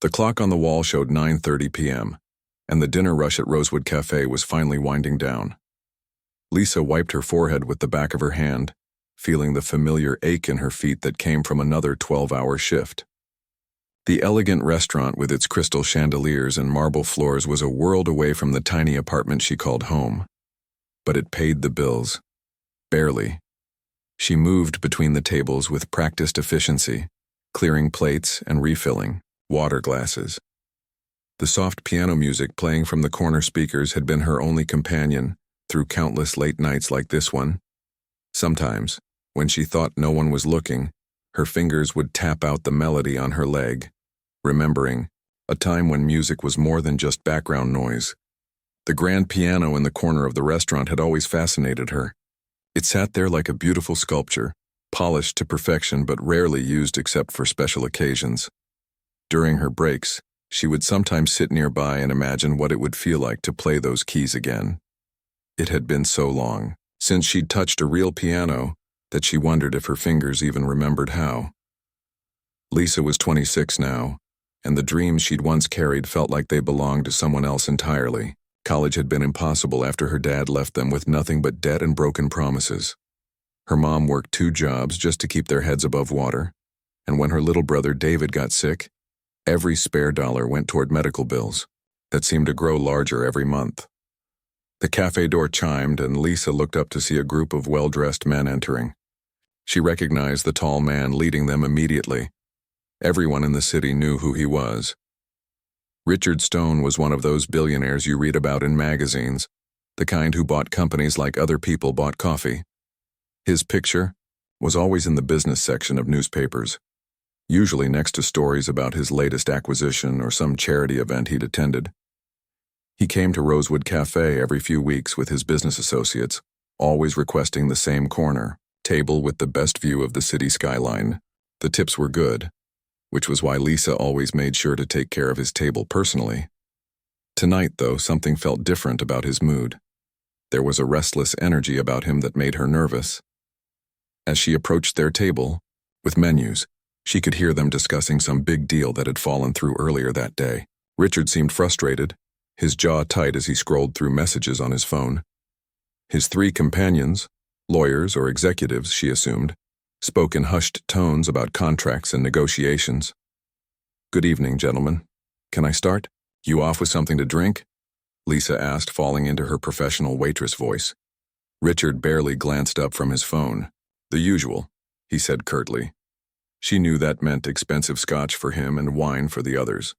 The clock on the wall showed 9:30 p.m., and the dinner rush at Rosewood Cafe was finally winding down. Lisa wiped her forehead with the back of her hand, feeling the familiar ache in her feet that came from another 12-hour shift. The elegant restaurant with its crystal chandeliers and marble floors was a world away from the tiny apartment she called home. But it paid the bills. Barely. She moved between the tables with practiced efficiency, clearing plates and refilling water glasses. The soft piano music playing from the corner speakers had been her only companion through countless late nights like this one. Sometimes, when she thought no one was looking, her fingers would tap out the melody on her leg, remembering a time when music was more than just background noise. The grand piano in the corner of the restaurant had always fascinated her. It sat there like a beautiful sculpture, polished to perfection but rarely used except for special occasions. During her breaks, she would sometimes sit nearby and imagine what it would feel like to play those keys again. It had been so long since she'd touched a real piano that she wondered if her fingers even remembered how. Lisa was 26 now, and the dreams she'd once carried felt like they belonged to someone else entirely. College had been impossible after her dad left them with nothing but debt and broken promises. Her mom worked 2 jobs just to keep their heads above water, and when her little brother David got sick, every spare dollar went toward medical bills that seemed to grow larger every month. The cafe door chimed, and Lisa looked up to see a group of well-dressed men entering. She recognized the tall man leading them immediately. Everyone in the city knew who he was. Richard Stone was one of those billionaires you read about in magazines, the kind who bought companies like other people bought coffee. His picture was always in the business section of newspapers, usually next to stories about his latest acquisition or some charity event he'd attended. He came to Rosewood Cafe every few weeks with his business associates, always requesting the same corner, table with the best view of the city skyline. The tips were good, which was why Lisa always made sure to take care of his table personally. Tonight, though, something felt different about his mood. There was a restless energy about him that made her nervous. As she approached their table, with menus, she could hear them discussing some big deal that had fallen through earlier that day. Richard seemed frustrated, his jaw tight as he scrolled through messages on his phone. His 3 companions, lawyers or executives, she assumed, spoke in hushed tones about contracts and negotiations. "Good evening, gentlemen. Can I start? You off with something to drink?" Lisa asked, falling into her professional waitress voice. Richard barely glanced up from his phone. "The usual," he said curtly. She knew that meant expensive scotch for him and wine for the others.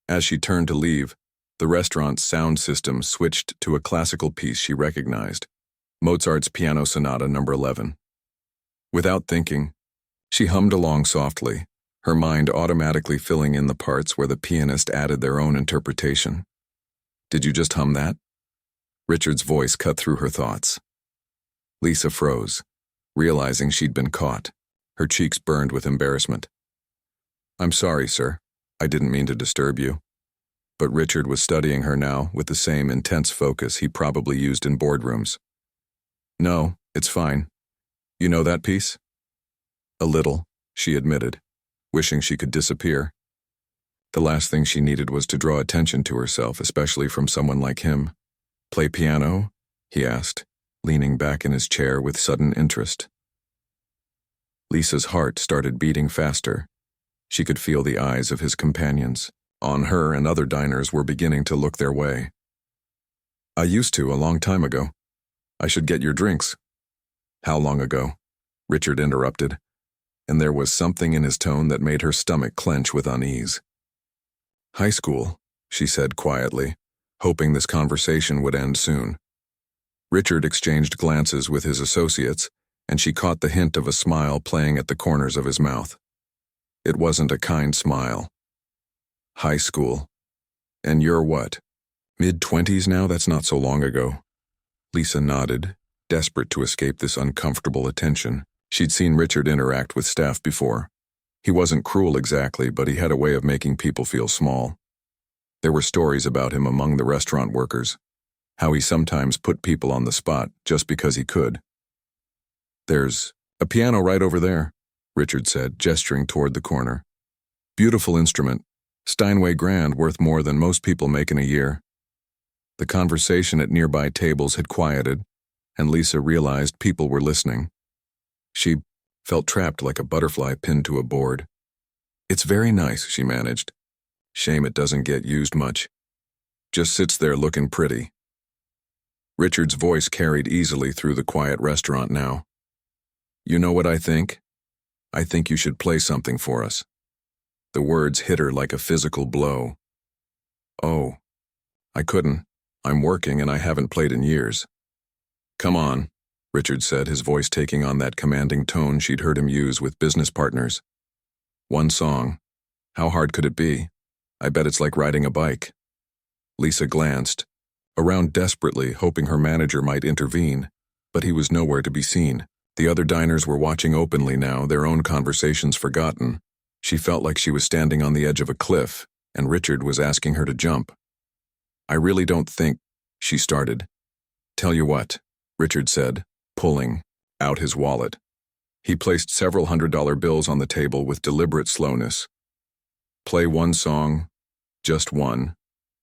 As she turned to leave, the restaurant's sound system switched to a classical piece she recognized, Mozart's Piano Sonata No. 11. Without thinking, she hummed along softly, her mind automatically filling in the parts where the pianist added their own interpretation. "Did you just hum that?" Richard's voice cut through her thoughts. Lisa froze, realizing she'd been caught. Her cheeks burned with embarrassment. "I'm sorry, sir. I didn't mean to disturb you." But Richard was studying her now with the same intense focus he probably used in boardrooms. "No, it's fine. You know that piece?" "A little," she admitted, wishing she could disappear. The last thing she needed was to draw attention to herself, especially from someone like him. "Play piano?" he asked, leaning back in his chair with sudden interest. Lisa's heart started beating faster. She could feel the eyes of his companions on her, and other diners were beginning to look their way. "I used to a long time ago. I should get your drinks." "How long ago?" Richard interrupted, and there was something in his tone that made her stomach clench with unease. "High school," she said quietly, hoping this conversation would end soon. Richard exchanged glances with his associates, and she caught the hint of a smile playing at the corners of his mouth. It wasn't a kind smile. "High school. And you're what? Mid-20s now? That's not so long ago." Lisa nodded, desperate to escape this uncomfortable attention. She'd seen Richard interact with staff before. He wasn't cruel exactly, but he had a way of making people feel small. There were stories about him among the restaurant workers, how he sometimes put people on the spot just because he could. "There's a piano right over there," Richard said, gesturing toward the corner. "Beautiful instrument, Steinway grand worth more than most people make in a year. The conversation at nearby tables had quieted, and Lisa realized people were listening. She felt trapped like a butterfly pinned to a board. It's very nice, she managed. Shame it doesn't get used much. Just sits there looking pretty. Richard's voice carried easily through the quiet restaurant now. You know what I think? I think you should play something for us. The words hit her like a physical blow. Oh, I couldn't. I'm working and I haven't played in years. Come on, Richard said, his voice taking on that commanding tone she'd heard him use with business partners. One song. How hard could it be? I bet it's like riding a bike. Lisa glanced around desperately, hoping her manager might intervene, but he was nowhere to be seen. The other diners were watching openly now, their own conversations forgotten. She felt like she was standing on the edge of a cliff, and Richard was asking her to jump. I really don't think, she started. Tell you what, Richard said, pulling out his wallet. He placed several $100 bills on the table with deliberate slowness. Play one song, just one,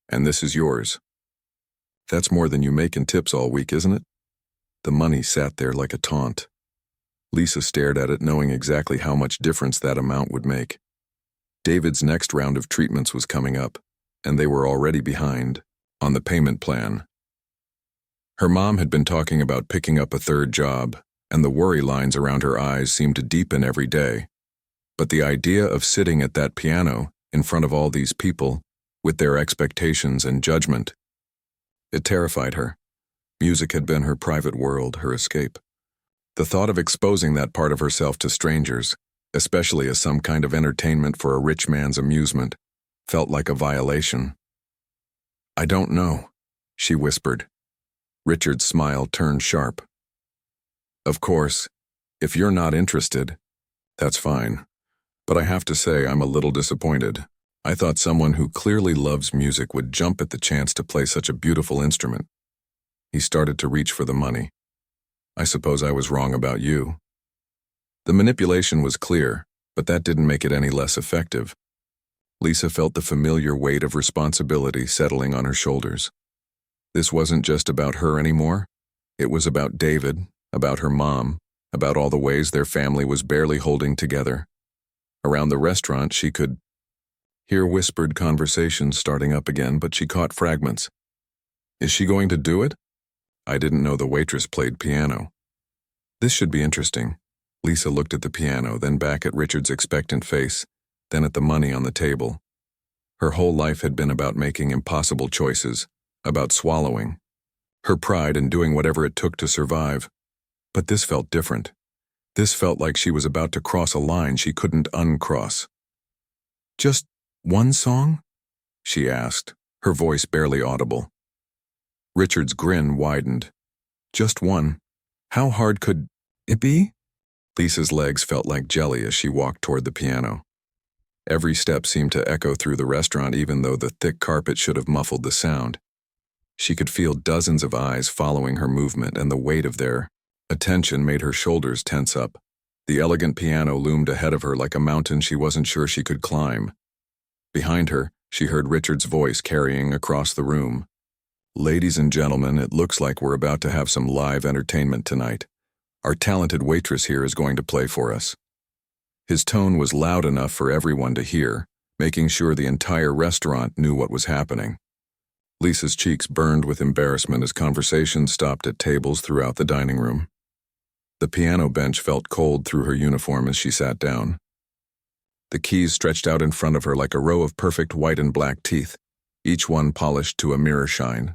and this is yours. That's more than you make in tips all week, isn't it? The money sat there like a taunt. Lisa stared at it, knowing exactly how much difference that amount would make. David's next round of treatments was coming up, and they were already behind on the payment plan. Her mom had been talking about picking up a third job, and the worry lines around her eyes seemed to deepen every day. But the idea of sitting at that piano in front of all these people, with their expectations and judgment, it terrified her. Music had been her private world, her escape. The thought of exposing that part of herself to strangers, especially as some kind of entertainment for a rich man's amusement, felt like a violation. I don't know, she whispered. Richard's smile turned sharp. Of course, if you're not interested, that's fine. But I have to say I'm a little disappointed. I thought someone who clearly loves music would jump at the chance to play such a beautiful instrument. He started to reach for the money. I suppose I was wrong about you. The manipulation was clear, but that didn't make it any less effective. Lisa felt the familiar weight of responsibility settling on her shoulders. This wasn't just about her anymore. It was about David, about her mom, about all the ways their family was barely holding together. Around the restaurant, she could hear whispered conversations starting up again, but she caught fragments. Is she going to do it? I didn't know the waitress played piano. This should be interesting. Lisa looked at the piano, then back at Richard's expectant face, then at the money on the table. Her whole life had been about making impossible choices, about swallowing. Her pride in doing whatever it took to survive. But this felt different. This felt like she was about to cross a line she couldn't uncross. Just one song? She asked, her voice barely audible. Richard's grin widened. Just one. How hard could it be? Lisa's legs felt like jelly as she walked toward the piano. Every step seemed to echo through the restaurant, even though the thick carpet should have muffled the sound. She could feel dozens of eyes following her movement, and the weight of their attention made her shoulders tense up. The elegant piano loomed ahead of her like a mountain she wasn't sure she could climb. Behind her, she heard Richard's voice carrying across the room. Ladies and gentlemen, it looks like we're about to have some live entertainment tonight. Our talented waitress here is going to play for us. His tone was loud enough for everyone to hear, making sure the entire restaurant knew what was happening. Lisa's cheeks burned with embarrassment as conversation stopped at tables throughout the dining room. The piano bench felt cold through her uniform as she sat down. The keys stretched out in front of her like a row of perfect white and black teeth, each one polished to a mirror shine.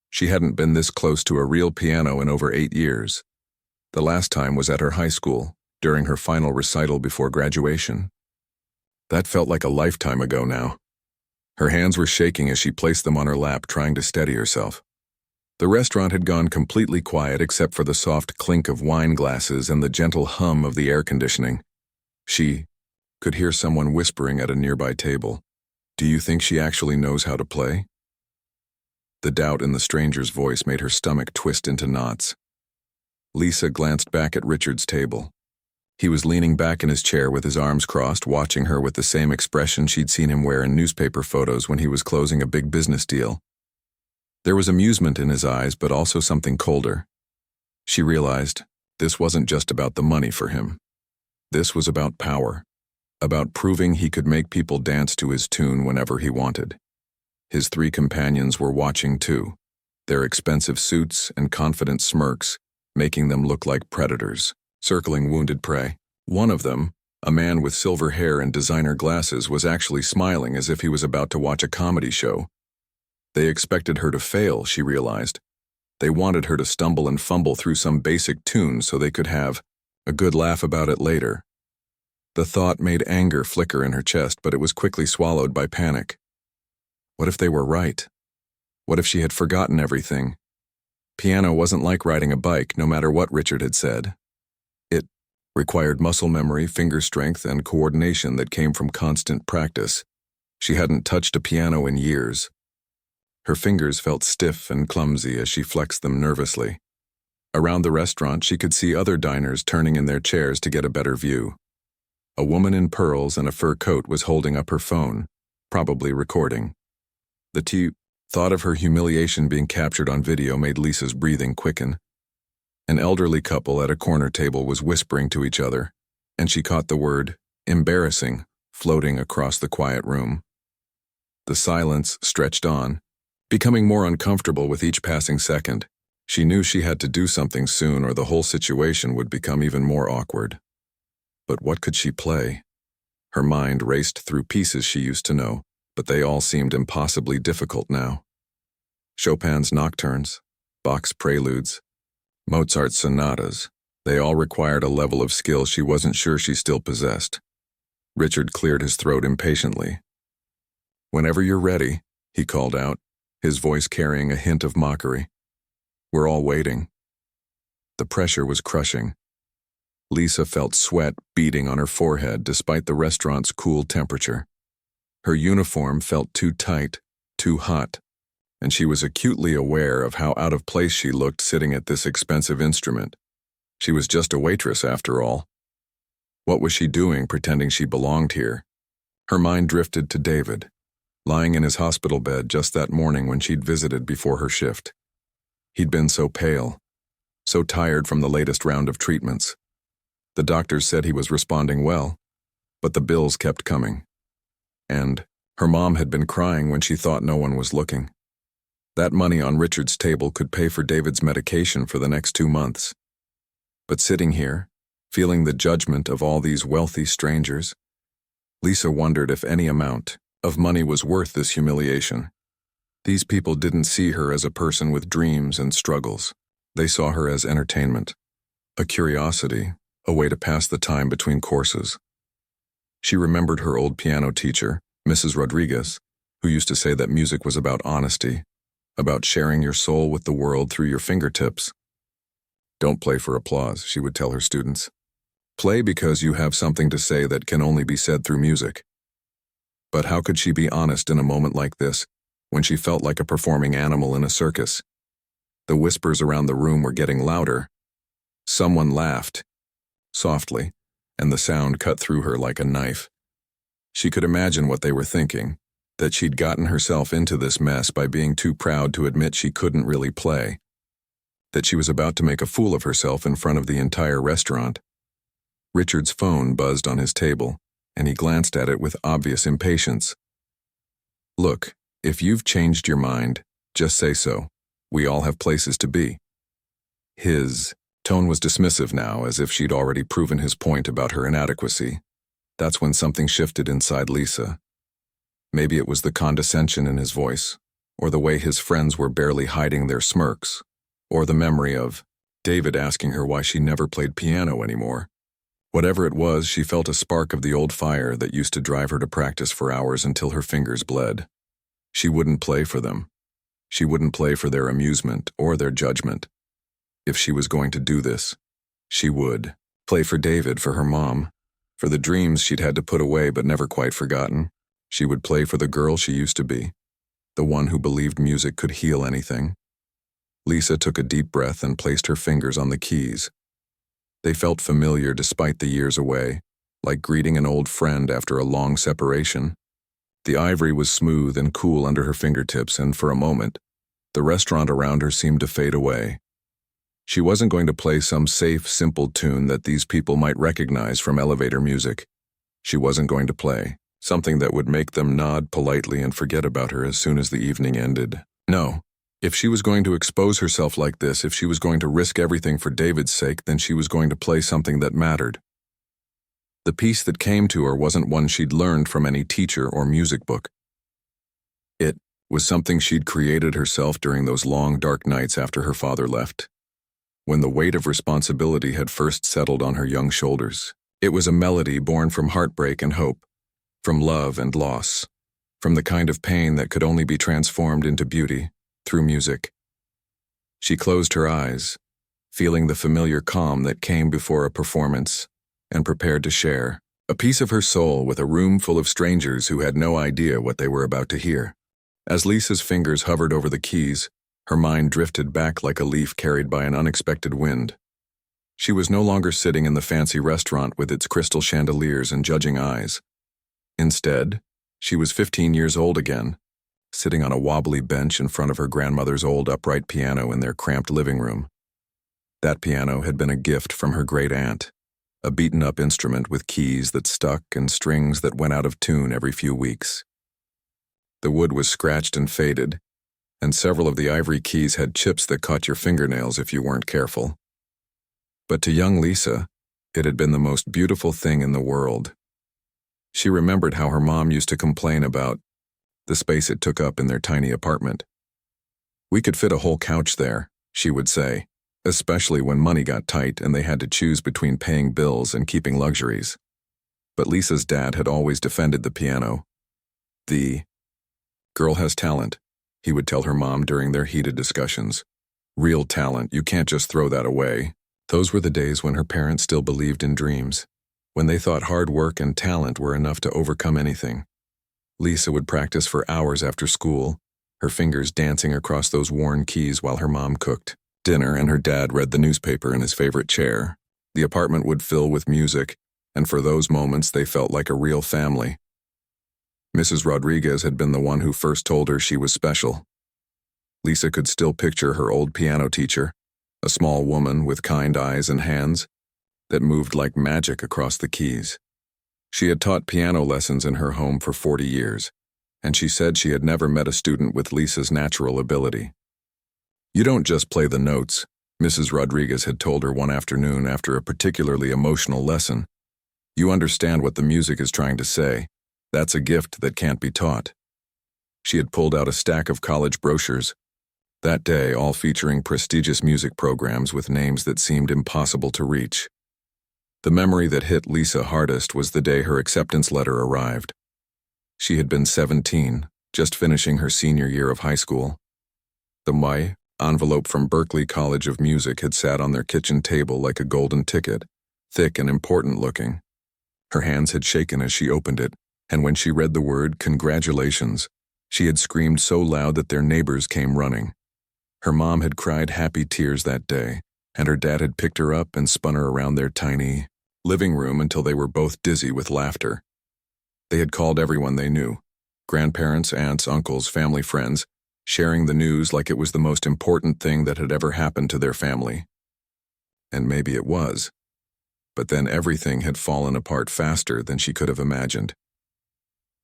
She hadn't been this close to a real piano in over 8 years. The last time was at her high school, during her final recital before graduation. That felt like a lifetime ago now. Her hands were shaking as she placed them on her lap, trying to steady herself. The restaurant had gone completely quiet except for the soft clink of wine glasses and the gentle hum of the air conditioning. She could hear someone whispering at a nearby table. Do you think she actually knows how to play? The doubt in the stranger's voice made her stomach twist into knots. Lisa glanced back at Richard's table. He was leaning back in his chair with his arms crossed, watching her with the same expression she'd seen him wear in newspaper photos when he was closing a big business deal. There was amusement in his eyes, but also something colder. She realized this wasn't just about the money for him. This was about power, about proving he could make people dance to his tune whenever he wanted. His 3 companions were watching too, their expensive suits and confident smirks making them look like predators, circling wounded prey. One of them, a man with silver hair and designer glasses, was actually smiling as if he was about to watch a comedy show. They expected her to fail, she realized. They wanted her to stumble and fumble through some basic tune so they could have a good laugh about it later. The thought made anger flicker in her chest, but it was quickly swallowed by panic. What if they were right? What if she had forgotten everything? Piano wasn't like riding a bike, no matter what Richard had said. It required muscle memory, finger strength, and coordination that came from constant practice. She hadn't touched a piano in years. Her fingers felt stiff and clumsy as she flexed them nervously. Around the restaurant, she could see other diners turning in their chairs to get a better view. A woman in pearls and a fur coat was holding up her phone, probably recording. The thought of her humiliation being captured on video made Lisa's breathing quicken. An elderly couple at a corner table was whispering to each other, and she caught the word embarrassing floating across the quiet room. The silence stretched on, becoming more uncomfortable with each passing second. She knew she had to do something soon or the whole situation would become even more awkward. But what could she play? Her mind raced through pieces she used to know, but they all seemed impossibly difficult now. Chopin's nocturnes, Bach's preludes, Mozart's sonatas, they all required a level of skill she wasn't sure she still possessed. Richard cleared his throat impatiently. "Whenever you're ready," he called out, his voice carrying a hint of mockery. "We're all waiting." The pressure was crushing. Lisa felt sweat beading on her forehead despite the restaurant's cool temperature. Her uniform felt too tight, too hot, and she was acutely aware of how out of place she looked sitting at this expensive instrument. She was just a waitress after all. What was she doing pretending she belonged here? Her mind drifted to David, lying in his hospital bed just that morning when she'd visited before her shift. He'd been so pale, so tired from the latest round of treatments. The doctors said he was responding well, but the bills kept coming. And her mom had been crying when she thought no one was looking. That money on Richard's table could pay for David's medication for the next 2 months. But sitting here, feeling the judgment of all these wealthy strangers, Lisa wondered if any amount of money was worth this humiliation. These people didn't see her as a person with dreams and struggles. They saw her as entertainment, a curiosity, a way to pass the time between courses. She remembered her old piano teacher, Mrs. Rodriguez, who used to say that music was about honesty, about sharing your soul with the world through your fingertips. "Don't play for applause," she would tell her students. "Play because you have something to say that can only be said through music." But how could she be honest in a moment like this, when she felt like a performing animal in a circus? The whispers around the room were getting louder. Someone laughed, softly, and the sound cut through her like a knife. She could imagine what they were thinking, that she'd gotten herself into this mess by being too proud to admit she couldn't really play, that she was about to make a fool of herself in front of the entire restaurant. Richard's phone buzzed on his table, and he glanced at it with obvious impatience. "Look, if you've changed your mind, just say so. We all have places to be." His tone was dismissive now, as if she'd already proven his point about her inadequacy. That's when something shifted inside Lisa. Maybe it was the condescension in his voice, or the way his friends were barely hiding their smirks, or the memory of David asking her why she never played piano anymore. Whatever it was, she felt a spark of the old fire that used to drive her to practice for hours until her fingers bled. She wouldn't play for them. She wouldn't play for their amusement or their judgment. If she was going to do this, she would play for David, for her mom, for the dreams she'd had to put away but never quite forgotten. She would play for the girl she used to be, the one who believed music could heal anything. Lisa took a deep breath and placed her fingers on the keys. They felt familiar despite the years away, like greeting an old friend after a long separation. The ivory was smooth and cool under her fingertips, and for a moment, the restaurant around her seemed to fade away. She wasn't going to play some safe, simple tune that these people might recognize from elevator music. She wasn't going to play something that would make them nod politely and forget about her as soon as the evening ended. No. If she was going to expose herself like this, if she was going to risk everything for David's sake, then she was going to play something that mattered. The piece that came to her wasn't one she'd learned from any teacher or music book. It was something she'd created herself during those long, dark nights after her father left, when the weight of responsibility had first settled on her young shoulders. It was a melody born from heartbreak and hope, from love and loss, from the kind of pain that could only be transformed into beauty through music. She closed her eyes, feeling the familiar calm that came before a performance, and prepared to share a piece of her soul with a room full of strangers who had no idea what they were about to hear. As Lisa's fingers hovered over the keys, her mind drifted back like a leaf carried by an unexpected wind. She was no longer sitting in the fancy restaurant with its crystal chandeliers and judging eyes. Instead, she was 15 years old again, sitting on a wobbly bench in front of her grandmother's old upright piano in their cramped living room. That piano had been a gift from her great-aunt, a beaten-up instrument with keys that stuck and strings that went out of tune every few weeks. The wood was scratched and faded, and several of the ivory keys had chips that caught your fingernails if you weren't careful. But to young Lisa, it had been the most beautiful thing in the world. She remembered how her mom used to complain about the space it took up in their tiny apartment. "We could fit a whole couch there," she would say, especially when money got tight and they had to choose between paying bills and keeping luxuries. But Lisa's dad had always defended the piano. "The girl has talent," he would tell her mom during their heated discussions. "Real talent, you can't just throw that away." Those were the days when her parents still believed in dreams, when they thought hard work and talent were enough to overcome anything. Lisa would practice for hours after school, her fingers dancing across those worn keys while her mom cooked dinner and her dad read the newspaper in his favorite chair. The apartment would fill with music, and for those moments they felt like a real family. Mrs. Rodriguez had been the one who first told her she was special. Lisa could still picture her old piano teacher, a small woman with kind eyes and hands that moved like magic across the keys. She had taught piano lessons in her home for 40 years, and she said she had never met a student with Lisa's natural ability. "You don't just play the notes," Mrs. Rodriguez had told her one afternoon after a particularly emotional lesson. "You understand what the music is trying to say. That's a gift that can't be taught." She had pulled out a stack of college brochures, that day all featuring prestigious music programs with names that seemed impossible to reach. The memory that hit Lisa hardest was the day her acceptance letter arrived. She had been 17, just finishing her senior year of high school. The white envelope from Berklee College of Music had sat on their kitchen table like a golden ticket, thick and important looking. Her hands had shaken as she opened it, and when she read the word "congratulations," she had screamed so loud that their neighbors came running. Her mom had cried happy tears that day, and her dad had picked her up and spun her around their tiny living room until they were both dizzy with laughter. They had called everyone they knew, grandparents, aunts, uncles, family friends, sharing the news like it was the most important thing that had ever happened to their family. And maybe it was. But then everything had fallen apart faster than she could have imagined.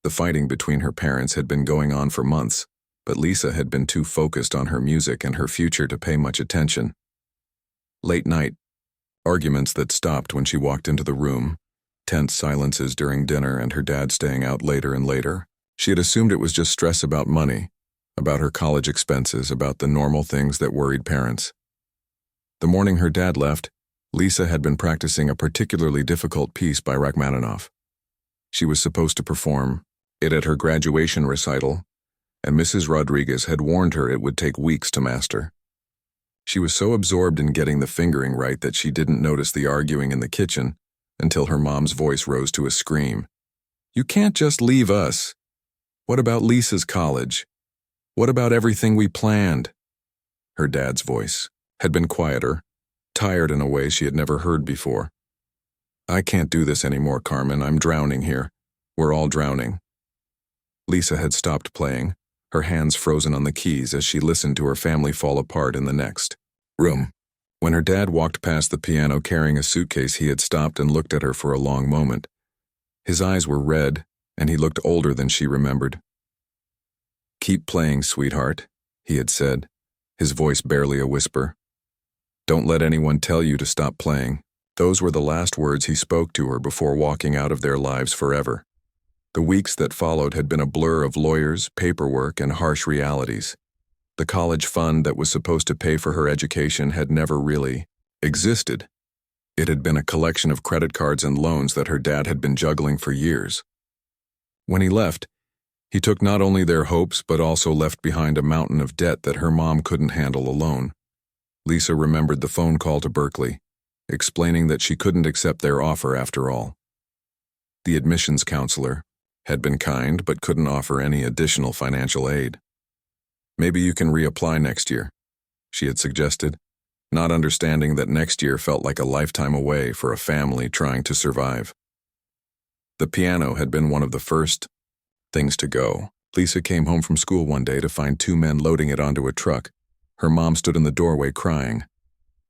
The fighting between her parents had been going on for months, but Lisa had been too focused on her music and her future to pay much attention. Late night, arguments that stopped when she walked into the room, tense silences during dinner and her dad staying out later and later. She had assumed it was just stress about money, about her college expenses, about the normal things that worried parents. The morning her dad left, Lisa had been practicing a particularly difficult piece by Rachmaninoff. She was supposed to perform it at her graduation recital, and Mrs. Rodriguez had warned her it would take weeks to master. She was so absorbed in getting the fingering right that she didn't notice the arguing in the kitchen until her mom's voice rose to a scream. "You can't just leave us. What about Lisa's college? What about everything we planned?" Her dad's voice had been quieter, tired in a way she had never heard before. "I can't do this anymore, Carmen. I'm drowning here. We're all drowning." Lisa had stopped playing, her hands frozen on the keys as she listened to her family fall apart in the next room. When her dad walked past the piano carrying a suitcase, he had stopped and looked at her for a long moment. His eyes were red, and he looked older than she remembered. "Keep playing, sweetheart," he had said, his voice barely a whisper. "Don't let anyone tell you to stop playing." Those were the last words he spoke to her before walking out of their lives forever. The weeks that followed had been a blur of lawyers, paperwork, and harsh realities. The college fund that was supposed to pay for her education had never really existed. It had been a collection of credit cards and loans that her dad had been juggling for years. When he left, he took not only their hopes but also left behind a mountain of debt that her mom couldn't handle alone. Lisa remembered the phone call to Berkeley, explaining that she couldn't accept their offer after all. The admissions counselor had been kind but couldn't offer any additional financial aid. "Maybe you can reapply next year," she had suggested, not understanding that next year felt like a lifetime away for a family trying to survive. The piano had been one of the first things to go. Lisa came home from school one day to find two men loading it onto a truck. Her mom stood in the doorway crying,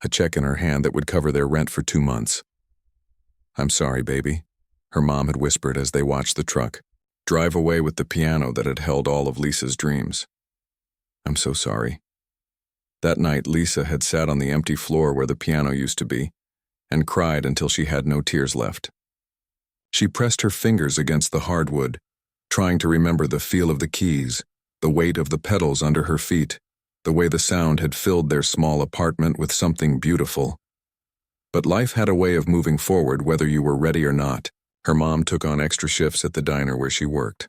a check in her hand that would cover their rent for 2 months. "I'm sorry, baby," her mom had whispered as they watched the truck drive away with the piano that had held all of Lisa's dreams. "I'm so sorry." That night, Lisa had sat on the empty floor where the piano used to be and cried until she had no tears left. She pressed her fingers against the hardwood, trying to remember the feel of the keys, the weight of the pedals under her feet, the way the sound had filled their small apartment with something beautiful. But life had a way of moving forward whether you were ready or not. Her mom took on extra shifts at the diner where she worked,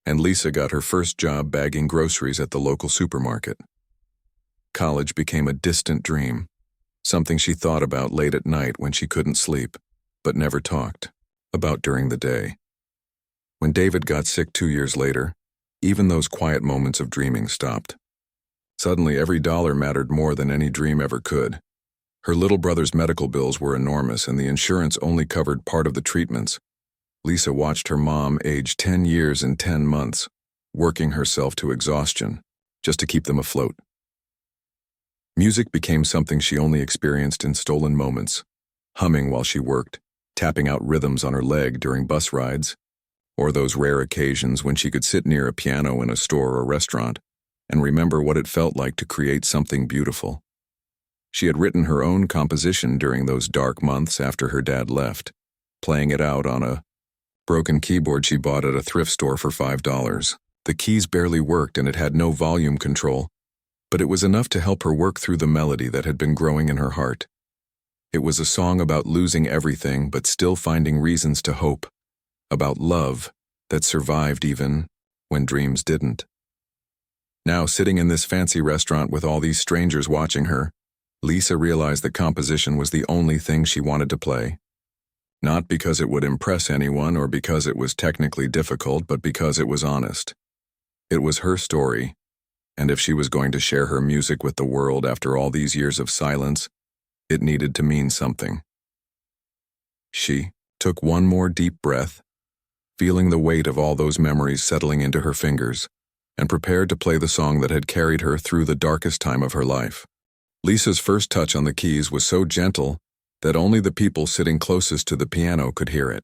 and Lisa got her first job bagging groceries at the local supermarket. College became a distant dream, something she thought about late at night when she couldn't sleep, but never talked about during the day. When David got sick 2 years later, even those quiet moments of dreaming stopped. Suddenly, every dollar mattered more than any dream ever could. Her little brother's medical bills were enormous, and the insurance only covered part of the treatments. Lisa watched her mom age 10 years in 10 months, working herself to exhaustion just to keep them afloat. Music became something she only experienced in stolen moments, humming while she worked, tapping out rhythms on her leg during bus rides, or those rare occasions when she could sit near a piano in a store or restaurant and remember what it felt like to create something beautiful. She had written her own composition during those dark months after her dad left, playing it out on a broken keyboard she bought at a thrift store for $5. The keys barely worked and it had no volume control, but it was enough to help her work through the melody that had been growing in her heart. It was a song about losing everything but still finding reasons to hope, about love that survived even when dreams didn't. Now, sitting in this fancy restaurant with all these strangers watching her, Lisa realized that composition was the only thing she wanted to play. Not because it would impress anyone or because it was technically difficult, but because it was honest. It was her story, and if she was going to share her music with the world after all these years of silence, it needed to mean something. She took one more deep breath, feeling the weight of all those memories settling into her fingers, and prepared to play the song that had carried her through the darkest time of her life. Lisa's first touch on the keys was so gentle that only the people sitting closest to the piano could hear it.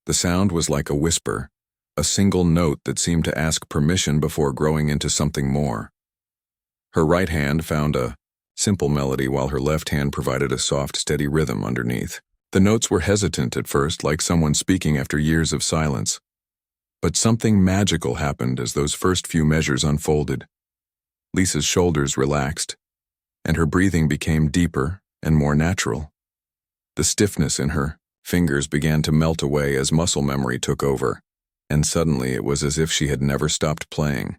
The sound was like a whisper, a single note that seemed to ask permission before growing into something more. Her right hand found a simple melody while her left hand provided a soft, steady rhythm underneath. The notes were hesitant at first, like someone speaking after years of silence. But something magical happened as those first few measures unfolded. Lisa's shoulders relaxed, and her breathing became deeper and more natural. The stiffness in her fingers began to melt away as muscle memory took over, and suddenly it was as if she had never stopped playing.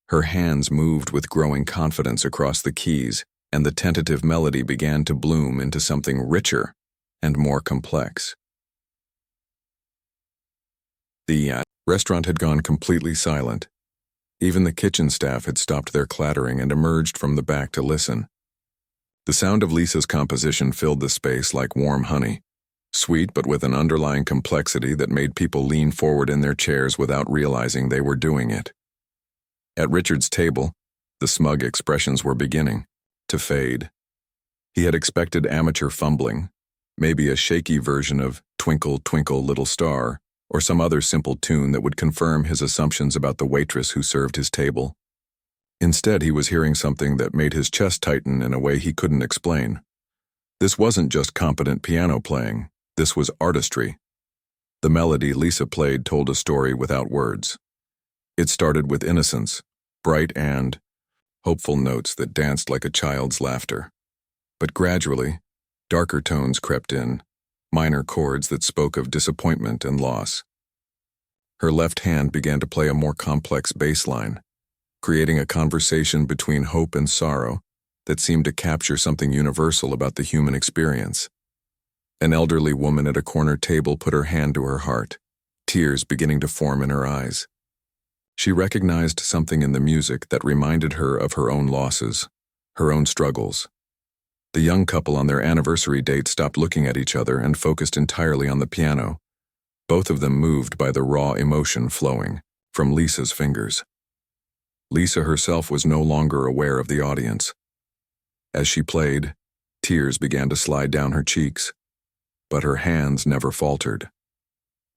Her hands moved with growing confidence across the keys, and the tentative melody began to bloom into something richer and more complex. The restaurant had gone completely silent. Even the kitchen staff had stopped their clattering and emerged from the back to listen. The sound of Lisa's composition filled the space like warm honey, sweet but with an underlying complexity that made people lean forward in their chairs without realizing they were doing it. At Richard's table, the smug expressions were beginning to fade. He had expected amateur fumbling, maybe a shaky version of Twinkle, Twinkle, Little Star, or some other simple tune that would confirm his assumptions about the waitress who served his table. Instead, he was hearing something that made his chest tighten in a way he couldn't explain. This wasn't just competent piano playing, this was artistry. The melody Lisa played told a story without words. It started with innocence, bright and hopeful notes that danced like a child's laughter. But gradually, darker tones crept in, minor chords that spoke of disappointment and loss. Her left hand began to play a more complex bass line, creating a conversation between hope and sorrow that seemed to capture something universal about the human experience. An elderly woman at a corner table put her hand to her heart, tears beginning to form in her eyes. She recognized something in the music that reminded her of her own losses, her own struggles. The young couple on their anniversary date stopped looking at each other and focused entirely on the piano, both of them moved by the raw emotion flowing from Lisa's fingers. Lisa herself was no longer aware of the audience. As she played, tears began to slide down her cheeks, but her hands never faltered.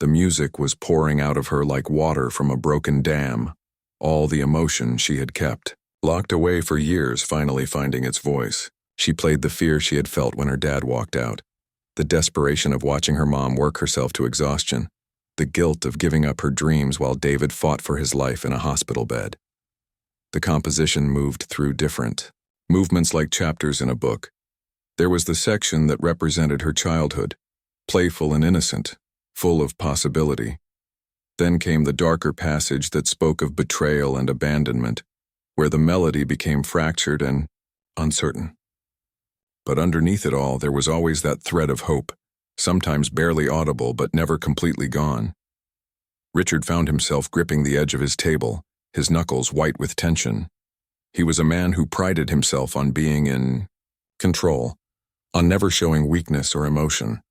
The music was pouring out of her like water from a broken dam, all the emotion she had kept, locked away for years, finally finding its voice. She played the fear she had felt when her dad walked out, the desperation of watching her mom work herself to exhaustion, the guilt of giving up her dreams while David fought for his life in a hospital bed. The composition moved through different movements like chapters in a book. There was the section that represented her childhood, playful and innocent, full of possibility. Then came the darker passage that spoke of betrayal and abandonment, where the melody became fractured and uncertain. But underneath it all, there was always that thread of hope, sometimes barely audible but never completely gone. Richard found himself gripping the edge of his table, his knuckles white with tension. He was a man who prided himself on being in control, on never showing weakness or emotion.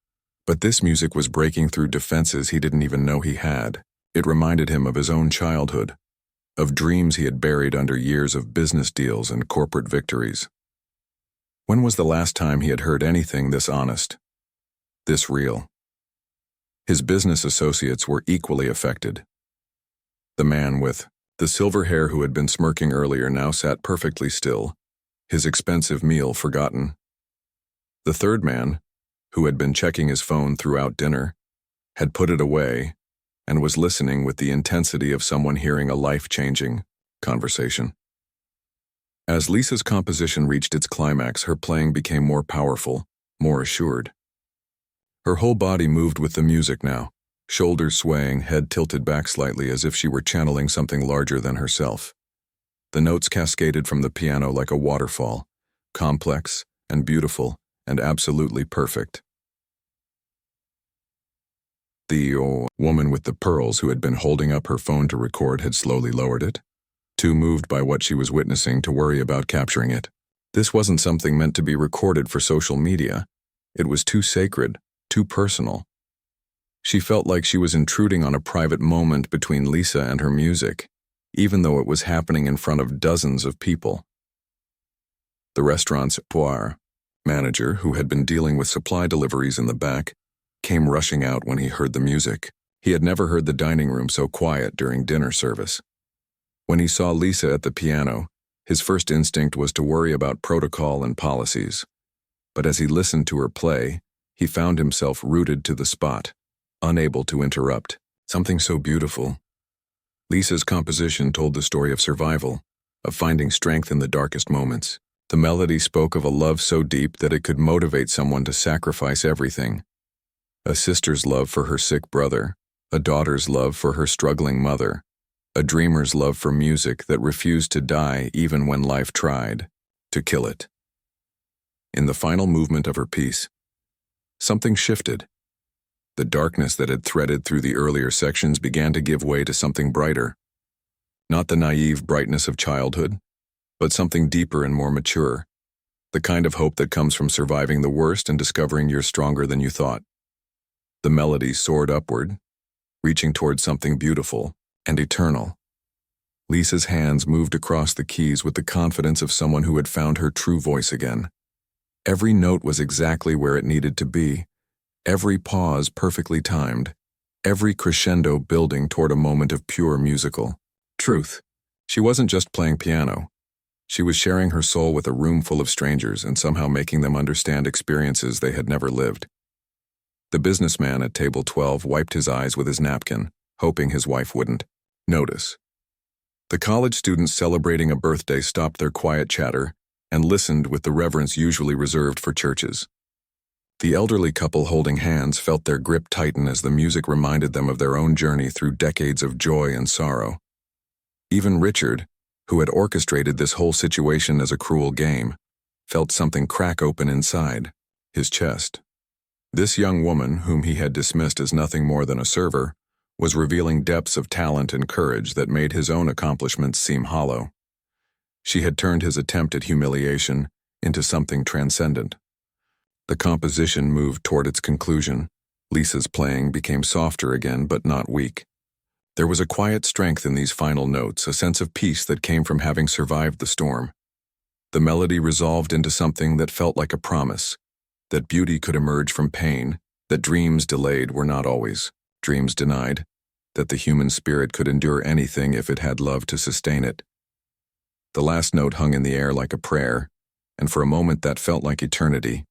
But this music was breaking through defenses he didn't even know he had. It reminded him of his own childhood, of dreams he had buried under years of business deals and corporate victories. When was the last time he had heard anything this honest, this real? His business associates were equally affected. The man with the silver hair who had been smirking earlier now sat perfectly still, his expensive meal forgotten. The third man, who had been checking his phone throughout dinner, had put it away and was listening with the intensity of someone hearing a life-changing conversation. As Lisa's composition reached its climax, her playing became more powerful, more assured. Her whole body moved with the music now, shoulders swaying, head tilted back slightly as if she were channeling something larger than herself. The notes cascaded from the piano like a waterfall, complex and beautiful and absolutely perfect. The woman with the pearls who had been holding up her phone to record had slowly lowered it, too moved by what she was witnessing to worry about capturing it. This wasn't something meant to be recorded for social media. It was too sacred, too personal. She felt like she was intruding on a private moment between Lisa and her music, even though it was happening in front of dozens of people. The restaurant's manager, who had been dealing with supply deliveries in the back, came rushing out when he heard the music. He had never heard the dining room so quiet during dinner service. When he saw Lisa at the piano, his first instinct was to worry about protocol and policies. But as he listened to her play, he found himself rooted to the spot, unable to interrupt. Something so beautiful. Lisa's composition told the story of survival, of finding strength in the darkest moments. The melody spoke of a love so deep that it could motivate someone to sacrifice everything. A sister's love for her sick brother, a daughter's love for her struggling mother, a dreamer's love for music that refused to die even when life tried to kill it. In the final movement of her piece, something shifted. The darkness that had threaded through the earlier sections began to give way to something brighter. Not the naive brightness of childhood, but something deeper and more mature. The kind of hope that comes from surviving the worst and discovering you're stronger than you thought. The melody soared upward, reaching towards something beautiful and eternal. Lisa's hands moved across the keys with the confidence of someone who had found her true voice again. Every note was exactly where it needed to be, every pause perfectly timed, every crescendo building toward a moment of pure musical truth. She wasn't just playing piano. She was sharing her soul with a room full of strangers and somehow making them understand experiences they had never lived. The businessman at table 12 wiped his eyes with his napkin, hoping his wife wouldn't notice. The college students celebrating a birthday stopped their quiet chatter and listened with the reverence usually reserved for churches. The elderly couple holding hands felt their grip tighten as the music reminded them of their own journey through decades of joy and sorrow. Even Richard, who had orchestrated this whole situation as a cruel game, felt something crack open inside his chest. This young woman, whom he had dismissed as nothing more than a server, was revealing depths of talent and courage that made his own accomplishments seem hollow. She had turned his attempt at humiliation into something transcendent. The composition moved toward its conclusion. Lisa's playing became softer again, but not weak. There was a quiet strength in these final notes, a sense of peace that came from having survived the storm. The melody resolved into something that felt like a promise, that beauty could emerge from pain, that dreams delayed were not always dreams denied, that the human spirit could endure anything if it had love to sustain it. The last note hung in the air like a prayer, and for a moment that felt like eternity.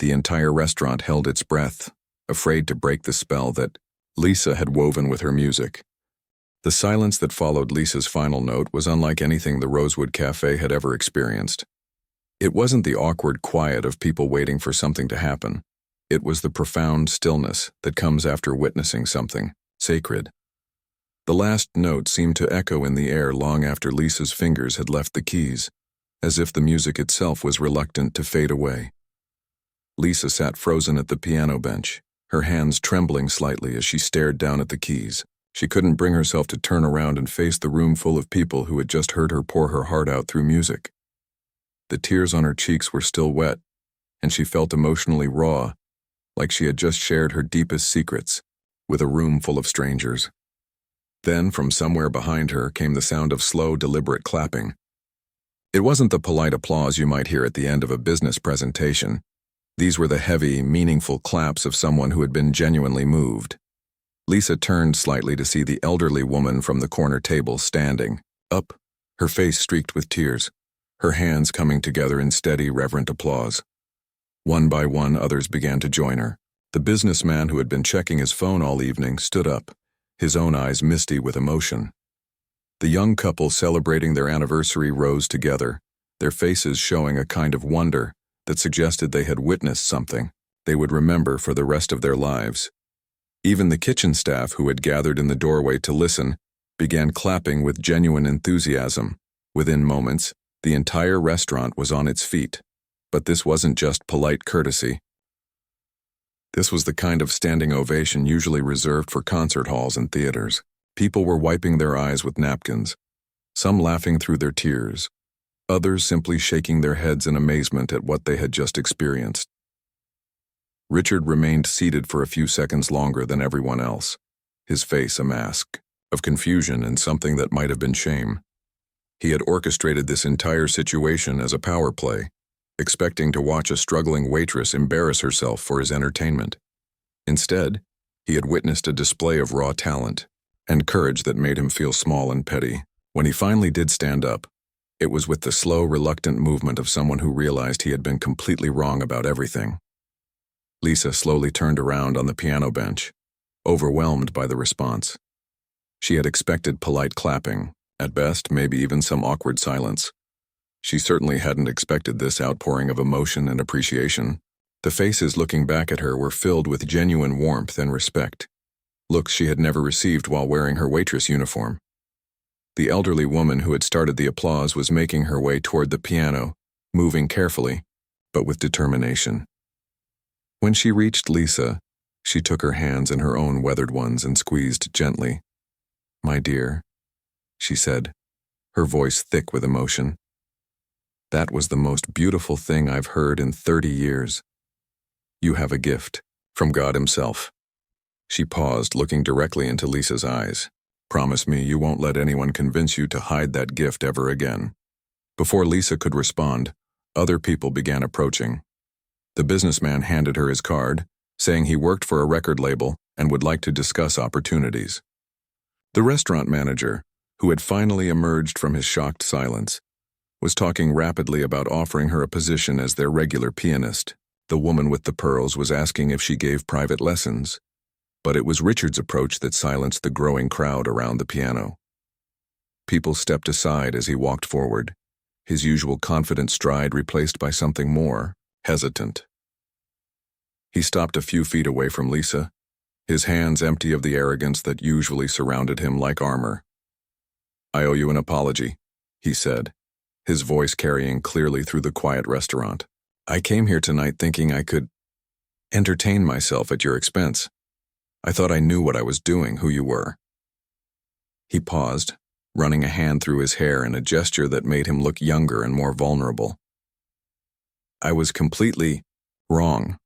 The entire restaurant held its breath, afraid to break the spell that Lisa had woven with her music. The silence that followed Lisa's final note was unlike anything the Rosewood Cafe had ever experienced. It wasn't the awkward quiet of people waiting for something to happen. It was the profound stillness that comes after witnessing something sacred. The last note seemed to echo in the air long after Lisa's fingers had left the keys, as if the music itself was reluctant to fade away. Lisa sat frozen at the piano bench, her hands trembling slightly as she stared down at the keys. She couldn't bring herself to turn around and face the room full of people who had just heard her pour her heart out through music. The tears on her cheeks were still wet, and she felt emotionally raw, like she had just shared her deepest secrets with a room full of strangers. Then, from somewhere behind her, came the sound of slow, deliberate clapping. It wasn't the polite applause you might hear at the end of a business presentation. These were the heavy, meaningful claps of someone who had been genuinely moved. Lisa turned slightly to see the elderly woman from the corner table standing up, her face streaked with tears, her hands coming together in steady, reverent applause. One by one, others began to join her. The businessman who had been checking his phone all evening stood up, his own eyes misty with emotion. The young couple celebrating their anniversary rose together, their faces showing a kind of wonder that suggested they had witnessed something they would remember for the rest of their lives. Even the kitchen staff who had gathered in the doorway to listen began clapping with genuine enthusiasm. Within moments, the entire restaurant was on its feet. But this wasn't just polite courtesy. This was the kind of standing ovation usually reserved for concert halls and theaters. People were wiping their eyes with napkins, some laughing through their tears, others simply shaking their heads in amazement at what they had just experienced. Richard remained seated for a few seconds longer than everyone else, his face a mask of confusion and something that might have been shame. He had orchestrated this entire situation as a power play, expecting to watch a struggling waitress embarrass herself for his entertainment. Instead, he had witnessed a display of raw talent and courage that made him feel small and petty. When he finally did stand up, it was with the slow, reluctant movement of someone who realized he had been completely wrong about everything. Lisa slowly turned around on the piano bench, overwhelmed by the response. She had expected polite clapping, at best maybe even some awkward silence. She certainly hadn't expected this outpouring of emotion and appreciation. The faces looking back at her were filled with genuine warmth and respect, looks she had never received while wearing her waitress uniform. The elderly woman who had started the applause was making her way toward the piano, moving carefully, but with determination. When she reached Lisa, she took her hands in her own weathered ones and squeezed gently. "My dear," she said, her voice thick with emotion. That was the most beautiful thing I've heard in 30 years. You have a gift from God himself. She paused, looking directly into Lisa's eyes. Promise me you won't let anyone convince you to hide that gift ever again. Before Lisa could respond, other people began approaching. The businessman handed her his card, saying he worked for a record label and would like to discuss opportunities. The restaurant manager, who had finally emerged from his shocked silence, was talking rapidly about offering her a position as their regular pianist. The woman with the pearls was asking if she gave private lessons, but it was Richard's approach that silenced the growing crowd around the piano. People stepped aside as he walked forward, his usual confident stride replaced by something more hesitant. He stopped a few feet away from Lisa, his hands empty of the arrogance that usually surrounded him like armor. "I owe you an apology," he said, his voice carrying clearly through the quiet restaurant. "I came here tonight thinking I could entertain myself at your expense. I thought I knew what I was doing, who you were." He paused, running a hand through his hair in a gesture that made him look younger and more vulnerable. "I was completely wrong."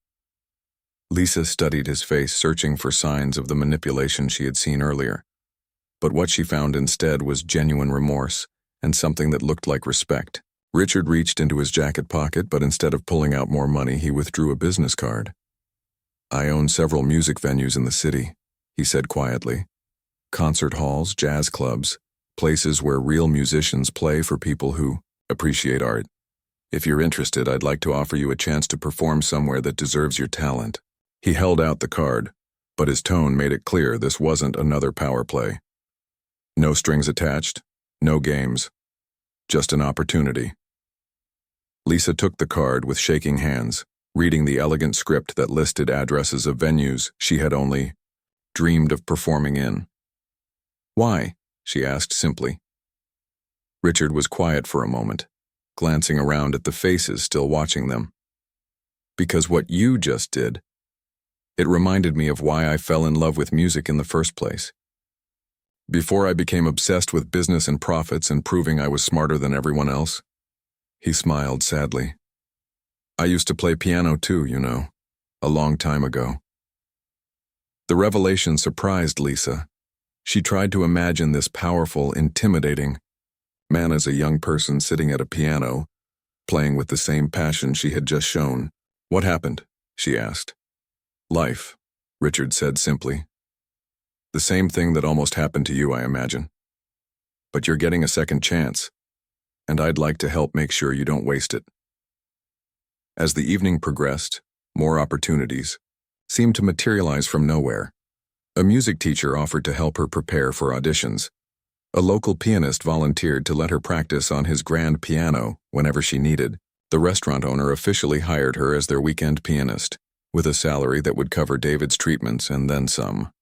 Lisa studied his face, searching for signs of the manipulation she had seen earlier. But what she found instead was genuine remorse and something that looked like respect. Richard reached into his jacket pocket, but instead of pulling out more money, he withdrew a business card. "I own several music venues in the city," he said quietly. "Concert halls, jazz clubs, places where real musicians play for people who appreciate art. If you're interested, I'd like to offer you a chance to perform somewhere that deserves your talent." He held out the card, but his tone made it clear this wasn't another power play. No strings attached, no games, just an opportunity. Lisa took the card with shaking hands, reading the elegant script that listed addresses of venues she had only dreamed of performing in. "Why?" she asked simply. Richard was quiet for a moment, glancing around at the faces still watching them. "Because what you just did, it reminded me of why I fell in love with music in the first place. Before I became obsessed with business and profits and proving I was smarter than everyone else." He smiled sadly. "I used to play piano too, you know, a long time ago." The revelation surprised Lisa. She tried to imagine this powerful, intimidating man as a young person sitting at a piano, playing with the same passion she had just shown. "What happened?" she asked. "Life," Richard said simply. "The same thing that almost happened to you, I imagine. But you're getting a second chance, and I'd like to help make sure you don't waste it." As the evening progressed, more opportunities seemed to materialize from nowhere. A music teacher offered to help her prepare for auditions. A local pianist volunteered to let her practice on his grand piano whenever she needed. The restaurant owner officially hired her as their weekend pianist, with a salary that would cover David's treatments and then some.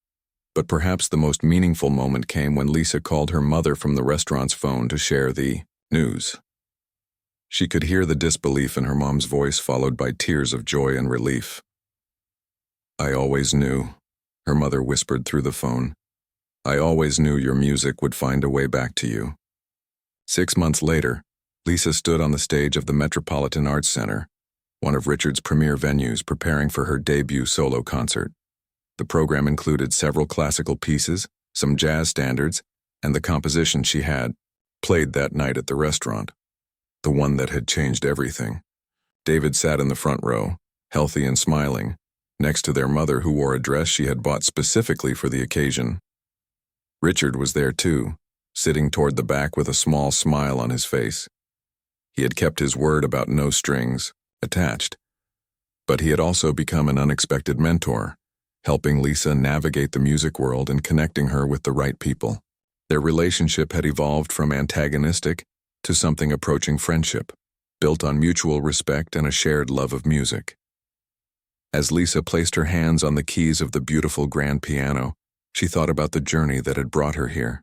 But perhaps the most meaningful moment came when Lisa called her mother from the restaurant's phone to share the news. She could hear the disbelief in her mom's voice, followed by tears of joy and relief. "I always knew," her mother whispered through the phone. "I always knew your music would find a way back to you." 6 months later, Lisa stood on the stage of the Metropolitan Arts Center, one of Richard's premier venues, preparing for her debut solo concert. The program included several classical pieces, some jazz standards, and the composition she had played that night at the restaurant, the one that had changed everything. David sat in the front row, healthy and smiling, next to their mother, who wore a dress she had bought specifically for the occasion. Richard was there too, sitting toward the back with a small smile on his face. He had kept his word about no strings attached, but he had also become an unexpected mentor, helping Lisa navigate the music world and connecting her with the right people. Their relationship had evolved from antagonistic to something approaching friendship, built on mutual respect and a shared love of music. As Lisa placed her hands on the keys of the beautiful grand piano, she thought about the journey that had brought her here.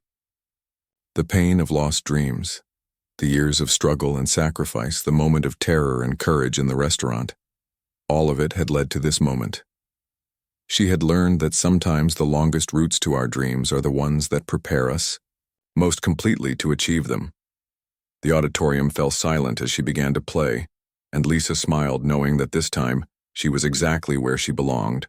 The pain of lost dreams, the years of struggle and sacrifice, the moment of terror and courage in the restaurant. All of it had led to this moment. She had learned that sometimes the longest routes to our dreams are the ones that prepare us most completely to achieve them. The auditorium fell silent as she began to play, and Lisa smiled knowing that this time she was exactly where she belonged.